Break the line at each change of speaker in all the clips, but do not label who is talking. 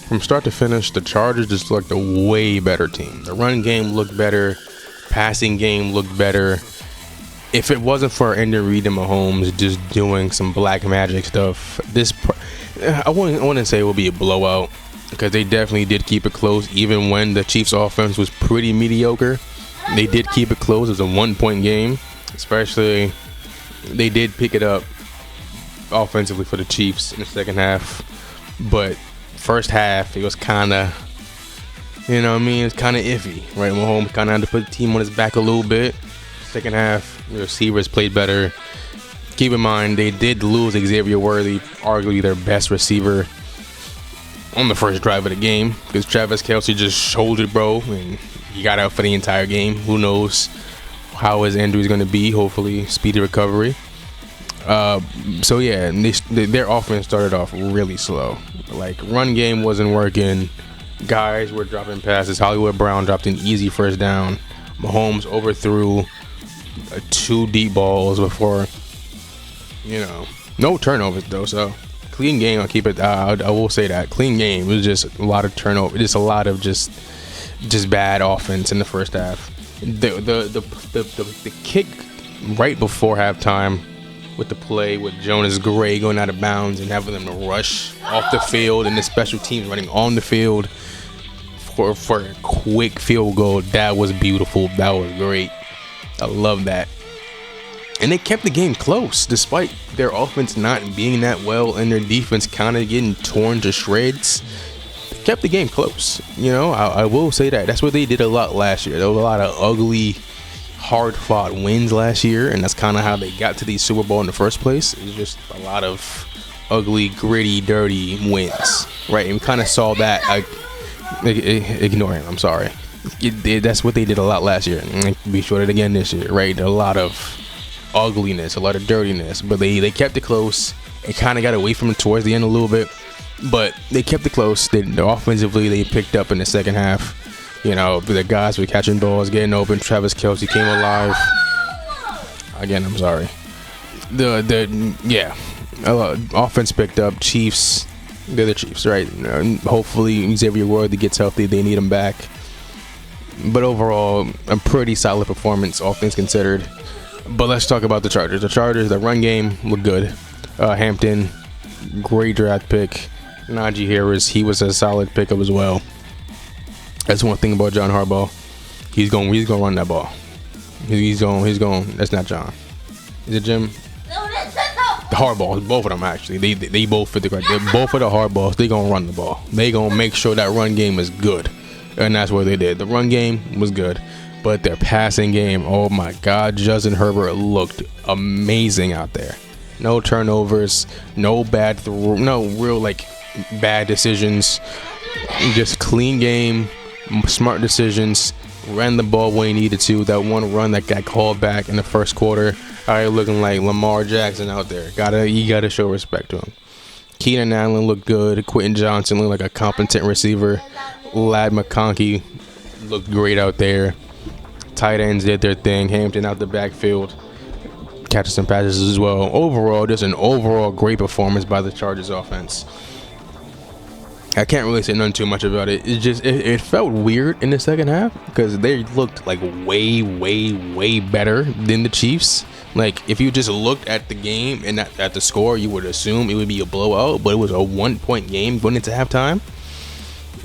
from start to finish, the Chargers just looked a way better team. The run game looked better, passing game looked better. If it wasn't for Andy Reid and Mahomes just doing some black magic stuff, I wouldn't say it would be a blowout, because they definitely did keep it close. Even when the Chiefs' offense was pretty mediocre, they did keep it close. It was a 1-point game. Especially, they did pick it up offensively for the Chiefs in the second half. But first half, it was kind of, it's kind of iffy, right? Mahomes kind of had to put the team on his back a little bit. Second half, the receivers played better. Keep in mind, they did lose Xavier Worthy, arguably their best receiver, on the first drive of the game, because Travis Kelce just shouldered, bro, and he got out for the entire game. Who knows how his injury is going to be? Hopefully, speedy recovery. So yeah, their offense started off really slow. Like, run game wasn't working. Guys were dropping passes. Hollywood Brown dropped an easy first down. Mahomes overthrew 2 deep balls before, no turnovers though. So clean game. I'll keep it. I will say that clean game. It was just a lot of turnover. Just a lot of just bad offense in the first half. The kick right before halftime, with the play with Jonas Gray going out of bounds and having them to rush off the field, and the special teams running on the field for a quick field goal. That was beautiful. That was great. I love that. And they kept the game close despite their offense not being that well and their defense kind of getting torn to shreds. They kept the game close. I will say that. That's what they did a lot last year. There was a lot of ugly, hard-fought wins last year, and that's kind of how they got to the Super Bowl in the first place. It was just a lot of ugly, gritty, dirty wins, right? And we kind of saw that. Ignore him. I'm sorry. That's what they did a lot last year. And we showed it again this year, right? A lot of ugliness, a lot of dirtiness, but they kept it close. It kind of got away from it towards the end a little bit, but they kept it close. Offensively, they picked up in the second half. The guys were catching balls, getting open. Travis Kelce came alive. Again, I'm sorry. Offense picked up. Chiefs, they're the Chiefs, right? Hopefully Xavier Worthy gets healthy. They need him back. But overall, a pretty solid performance, all things considered. But let's talk about the Chargers. The run game looked good. Hampton, great draft pick. Najee Harris, he was a solid pickup as well. That's one thing about John Harbaugh. He's going to run that ball. He's going. That's not John. Is it Jim? The Harbaughs, both of them actually. They both fit the criteria. Both of the Harbaughs, they going to run the ball. They going to make sure that run game is good. And that's what they did. The run game was good, but their passing game, oh my God, Justin Herbert looked amazing out there. No turnovers, no real bad decisions. Just clean game, smart decisions. Ran the ball when he needed to. That one run that got called back in the first quarter, looking like Lamar Jackson out there. You gotta show respect to him. Keenan Allen looked good. Quentin Johnston looked like a competent receiver. Lad McConkey looked great out there. Tight ends did their thing. Hampton out the backfield, catching some passes as well. Overall, just an overall great performance by the Chargers offense. I can't really say nothing too much about it. It felt weird in the second half because they looked like way better than the Chiefs. Like, if you just looked at the game and at the score, you would assume it would be a blowout, but it was a 1-point game going into halftime,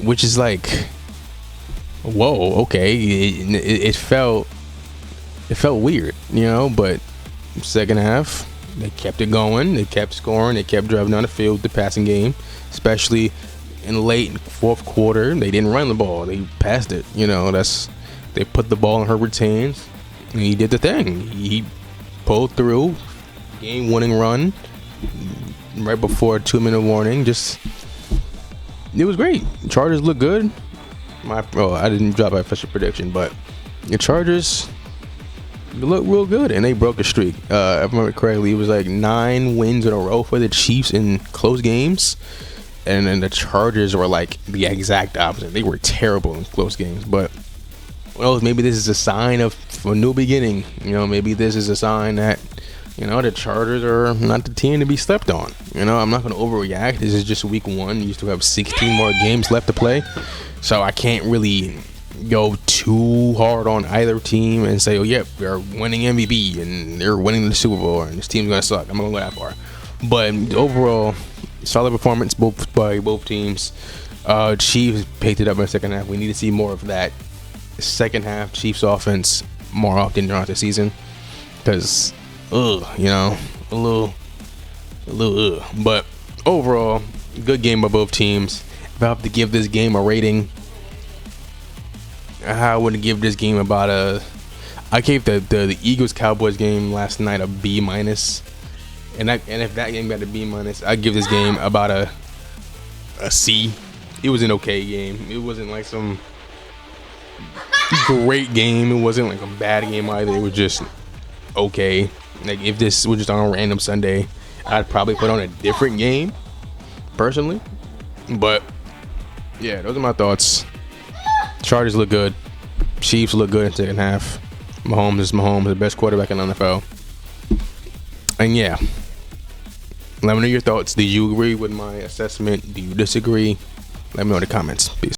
which is like, whoa, okay. It felt weird, but second half, they kept it going. They kept scoring. They kept driving down the field, the passing game, especially in late fourth quarter. They didn't run the ball. They passed it. They put the ball in Herbert's hands, and he did the thing. He pulled through, game-winning run right before a 2-minute warning. It was great. Chargers look good. I didn't drop my official prediction, but the Chargers look real good, and they broke a streak. If I remember correctly, it was like 9 wins in a row for the Chiefs in close games. And then the Chargers were like the exact opposite. They were terrible in close games. But maybe this is a sign of a new beginning. Maybe this is a sign that, The Chargers are not the team to be slept on. I'm not going to overreact. This is just week 1. You still have 16 more games left to play. So I can't really go too hard on either team and say, oh, yep, they're winning MVP and they're winning the Super Bowl and this team's going to suck. I'm not going to go that far. But overall, solid performance by both teams. Chiefs picked it up in the second half. We need to see more of that second half Chiefs offense more often throughout the season. Because, a little. But overall, good game by both teams. If I have to give this game a rating, I would give this game about I gave the Eagles Cowboys game last night a B minus, and if that game got a B minus, I'd give this game about a C. It was an okay game. It wasn't like some great game. It wasn't like a bad game either. It was just okay. Like if this was just on a random Sunday, I'd probably put on a different game personally. But yeah, those are my thoughts. Chargers look good. Chiefs look good in the second half. Mahomes is the best quarterback in the NFL. And yeah, let me know your thoughts. Do you agree with my assessment? Do you disagree? Let me know in the comments. Peace.